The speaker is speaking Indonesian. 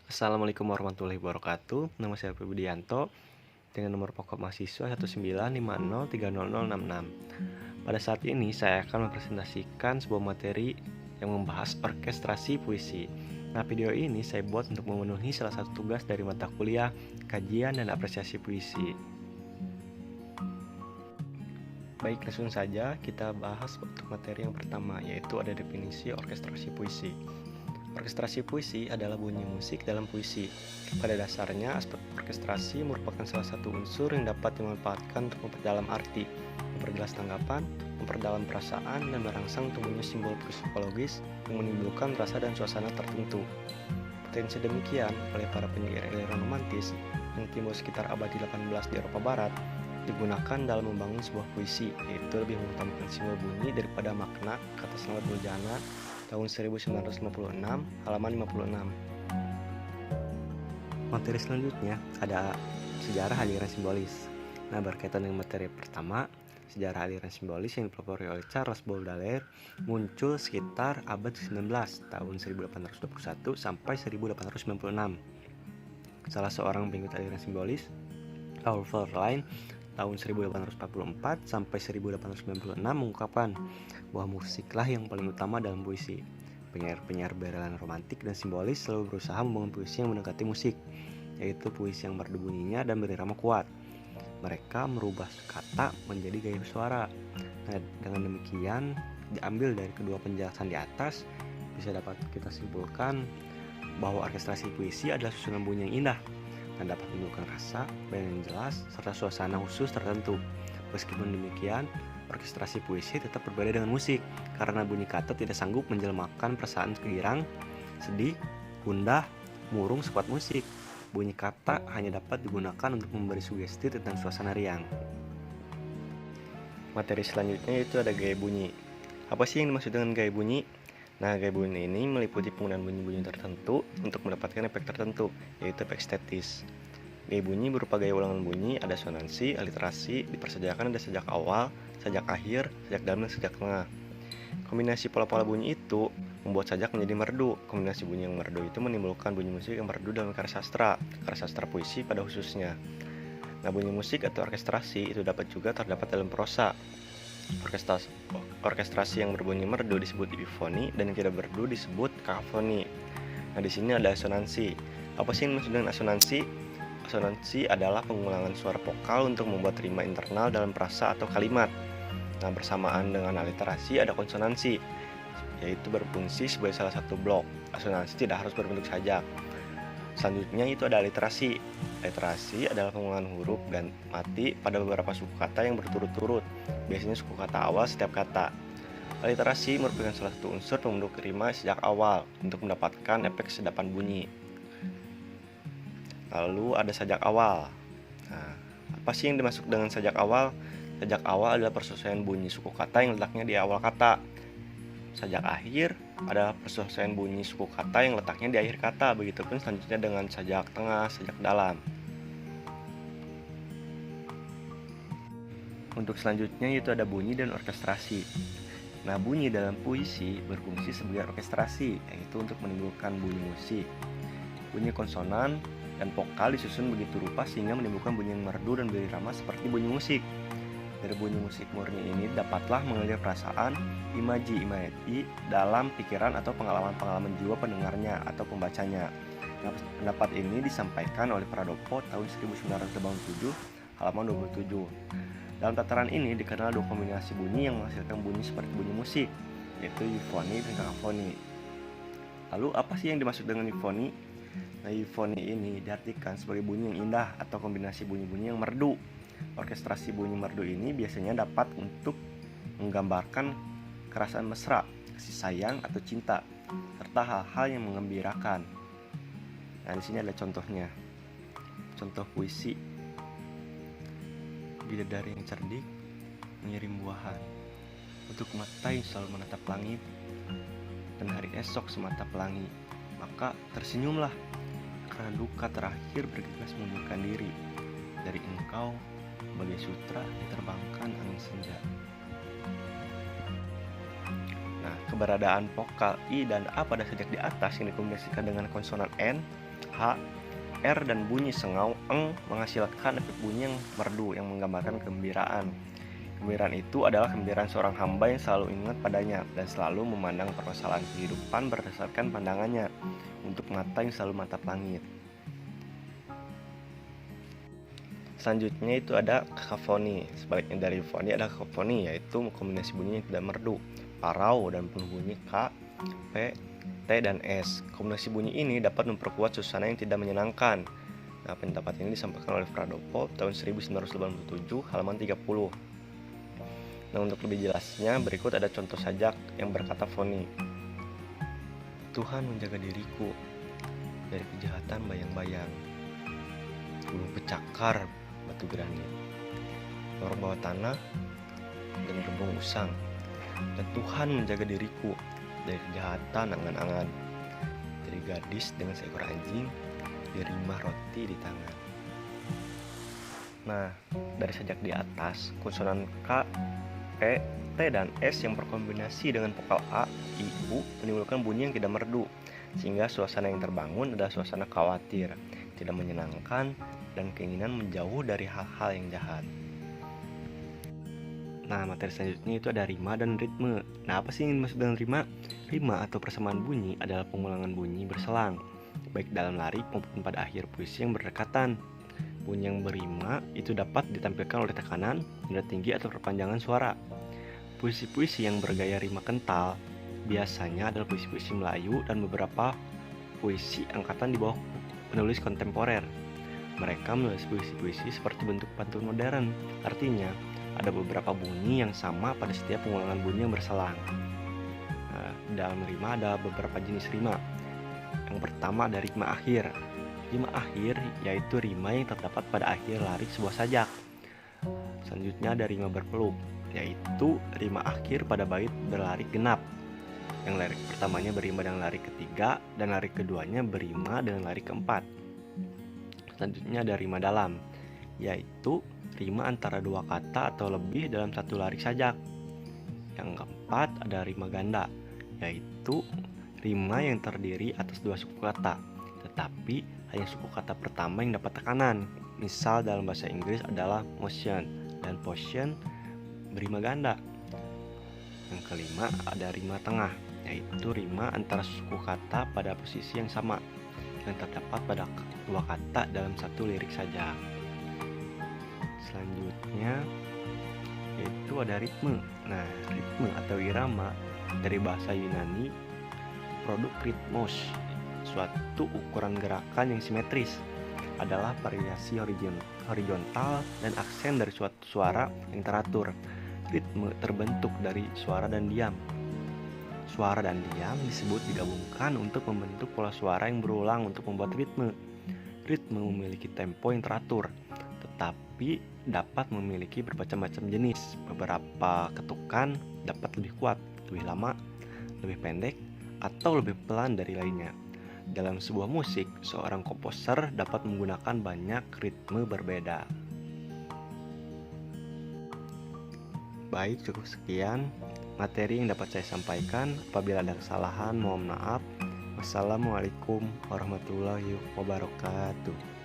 Assalamualaikum warahmatullahi wabarakatuh. Nama saya Feby Budianto dengan nomor pokok mahasiswa 195030066. Pada saat ini saya akan mempresentasikan sebuah materi yang membahas orkestrasi puisi. Nah, video ini saya buat untuk memenuhi salah satu tugas dari mata kuliah kajian dan apresiasi puisi. Baik, langsung saja kita bahas untuk materi yang pertama, yaitu ada definisi orkestrasi puisi. Orkestrasi puisi adalah bunyi musik dalam puisi. Pada dasarnya, aspek orkestrasi merupakan salah satu unsur yang dapat dimanfaatkan untuk memperdalam arti, memperjelas tanggapan, memperdalam perasaan, dan merangsang tumbuhnya simbol psikologis yang menimbulkan rasa dan suasana tertentu. Potensi demikian oleh para penyair aliran romantis yang timbul sekitar abad 18 di Eropa Barat digunakan dalam membangun sebuah puisi, yaitu lebih mengutamakan simbol bunyi daripada makna, kata Selamat Muljana tahun 1956, halaman 56. Materi selanjutnya ada sejarah aliran simbolis. Nah, berkaitan dengan materi pertama, sejarah aliran simbolis yang dipelopori oleh Charles Baudelaire muncul sekitar abad 19, tahun 1821 sampai 1896. Salah seorang pengikut aliran simbolis, Paul Verlaine, tahun 1844 sampai 1896 mengungkapkan bahwa musiklah yang paling utama dalam puisi. Penyair-penyair berelan romantik dan simbolis selalu berusaha membangun puisi yang mendekati musik, yaitu puisi yang merdu bunyinya dan berirama kuat. Mereka merubah kata menjadi gaya suara. Nah, dengan demikian, diambil dari kedua penjelasan di atas, bisa dapat kita simpulkan bahwa orkestrasi puisi adalah susunan bunyi yang indah dan dapat menimbulkan rasa, bayangan yang jelas, serta suasana khusus tertentu. Meskipun demikian, orkestrasi puisi tetap berbeda dengan musik, karena bunyi kata tidak sanggup menjelmakan perasaan girang, sedih, gundah, murung sekuat musik. Bunyi kata hanya dapat digunakan untuk memberi sugesti tentang suasana riang. Materi selanjutnya yaitu ada gaya bunyi. Apa sih yang dimaksud dengan gaya bunyi? Nah, gaya bunyi ini meliputi penggunaan bunyi-bunyi tertentu untuk mendapatkan efek tertentu, yaitu efek estetis. Gaya bunyi berupa gaya ulangan bunyi, ada sonansi, aliterasi, dipersediakan ada sajak awal, sajak akhir, sajak dalam, dan sajak tengah. Kombinasi pola-pola bunyi itu membuat sajak menjadi merdu. Kombinasi bunyi yang merdu itu menimbulkan bunyi musik yang merdu dalam karya sastra puisi pada khususnya. Nah, bunyi musik atau orkestrasi itu dapat juga terdapat dalam prosa. Orkestrasi yang berbunyi merdu disebut eufoni dan yang tidak merdu disebut kakofoni. Nah, di sini ada asonansi. Apa sih yang dimaksud dengan asonansi? Asonansi adalah pengulangan suara vokal untuk membuat rima internal dalam frasa atau kalimat. Nah, bersamaan dengan aliterasi ada konsonansi, yaitu berfungsi sebagai salah satu blok. Asonansi tidak harus berbentuk sajak. Selanjutnya itu ada aliterasi. Aliterasi adalah pengulangan huruf dan mati pada beberapa suku kata yang berturut-turut, biasanya suku kata awal setiap kata. Aliterasi merupakan salah satu unsur pembentuk rima sejak awal untuk mendapatkan efek sedapan bunyi. Lalu ada sajak awal. Nah, apa sih yang dimaksud dengan sajak awal? Sajak awal adalah persesuaian bunyi suku kata yang letaknya di awal kata. Sajak akhir adalah persesuaian bunyi suku kata yang letaknya di akhir kata. Begitupun selanjutnya dengan sajak tengah, sajak dalam. Untuk selanjutnya yaitu ada bunyi dan orkestrasi. Nah, bunyi dalam puisi berfungsi sebagai orkestrasi, yaitu untuk menimbulkan bunyi musik. Bunyi konsonan dan vokal disusun begitu rupa sehingga menimbulkan bunyi yang merdu dan berirama seperti bunyi musik. Dari bunyi musik murni ini dapatlah mengalir perasaan, imaji dalam pikiran atau pengalaman-pengalaman jiwa pendengarnya atau pembacanya. Nah, pendapat ini disampaikan oleh Pradopo tahun 1987, halaman 27. Dalam tataran ini dikenal dua kombinasi bunyi yang menghasilkan bunyi seperti bunyi musik, yaitu eufoni dan kakofoni. Lalu apa sih yang dimaksud dengan eufoni? Nah, eufoni ini diartikan sebagai bunyi yang indah atau kombinasi bunyi-bunyi yang merdu. Orkestrasi bunyi merdu ini biasanya dapat untuk menggambarkan kerasaan mesra, kasih sayang atau cinta, serta hal-hal yang menggembirakan. Nah, di sini ada contohnya. Contoh puisi. Bidadari yang cerdik mengirim buahan untuk mata yang selalu menatap langit, dan hari esok semata pelangi, maka tersenyumlah karena duka terakhir bergegas mengundurkan diri dari engkau bagai sutra diterbangkan angin senja. Nah, keberadaan vokal I dan A pada sajak di atas yang dikombinasikan dengan konsonan N H, R, dan bunyi sengau eng menghasilkan efek bunyi yang merdu yang menggambarkan kegembiraan. Kegembiraan itu adalah kegembiraan seorang hamba yang selalu ingat padanya dan selalu memandang permasalahan kehidupan berdasarkan pandangannya untuk mata yang selalu menatap langit. Selanjutnya itu ada kakafoni. Sebaliknya dari foni adalah kakafoni, yaitu kombinasi bunyi yang tidak merdu, parau, dan penuh bunyi K, P, T, dan S. Kombinasi bunyi ini dapat memperkuat suasana yang tidak menyenangkan. Nah, pendapat ini disampaikan oleh Pradopo tahun 1987, halaman 30. Nah, untuk lebih jelasnya, berikut ada contoh sajak yang berkata foni. Tuhan menjaga diriku dari kejahatan bayang-bayang, gunung pecakar, batu granit, lorong bawah tanah, dan gerbong usang. Dan Tuhan menjaga diriku dari kejahatan angan-angan, dari gadis dengan seekor anjing, dari rimah roti di tangan. Nah, dari sajak di atas, konsonan K, P, T, dan S yang berkombinasi dengan vokal A, I, U menimbulkan bunyi yang tidak merdu, sehingga suasana yang terbangun adalah suasana khawatir, tidak menyenangkan, dan keinginan menjauh dari hal-hal yang jahat. Nah, materi selanjutnya itu ada rima dan ritme. Nah, apa sih yang dimaksud dengan rima? Rima atau persamaan bunyi adalah pengulangan bunyi berselang, baik dalam larik maupun pada akhir puisi yang berdekatan. Bunyi yang berima itu dapat ditampilkan oleh tekanan, nada tinggi, atau perpanjangan suara. Puisi-puisi yang bergaya rima kental biasanya adalah puisi-puisi Melayu dan beberapa puisi angkatan di bawah penulis kontemporer. Mereka menulis puisi-puisi seperti bentuk pantun modern, artinya ada beberapa bunyi yang sama pada setiap pengulangan bunyi yang berselang. Nah, dalam rima ada beberapa jenis rima. Yang pertama ada rima akhir. Rima akhir yaitu rima yang terdapat pada akhir larik sebuah sajak. Selanjutnya ada rima berpeluk, yaitu rima akhir pada bait berlarik genap. Yang larik pertamanya berima dengan larik ketiga dan larik keduanya berima dengan larik keempat. Selanjutnya ada rima dalam, yaitu rima antara dua kata atau lebih dalam satu larik sajak. Yang keempat ada rima ganda, yaitu rima yang terdiri atas dua suku kata, tetapi hanya suku kata pertama yang dapat tekanan. Misal dalam bahasa Inggris adalah motion dan potion berima ganda. Yang kelima ada rima tengah, yaitu rima antara suku kata pada posisi yang sama yang terdapat pada dua kata dalam satu lirik saja. Selanjutnya yaitu ada ritme. Nah, ritme atau irama dari bahasa Yunani produk ritmos, suatu ukuran gerakan yang simetris, adalah variasi horizontal dan aksen dari suatu suara yang teratur. Ritme terbentuk dari suara dan diam. Suara dan diam disebut digabungkan untuk membentuk pola suara yang berulang untuk membuat ritme. Ritme memiliki tempo yang teratur, tetapi dapat memiliki bermacam-macam jenis. Beberapa ketukan dapat lebih kuat, lebih lama, lebih pendek, atau lebih pelan dari lainnya. Dalam sebuah musik, seorang komposer dapat menggunakan banyak ritme berbeda. Baik, cukup sekian materi yang dapat saya sampaikan. Apabila ada kesalahan, mohon maaf. Wassalamualaikum warahmatullahi wabarakatuh.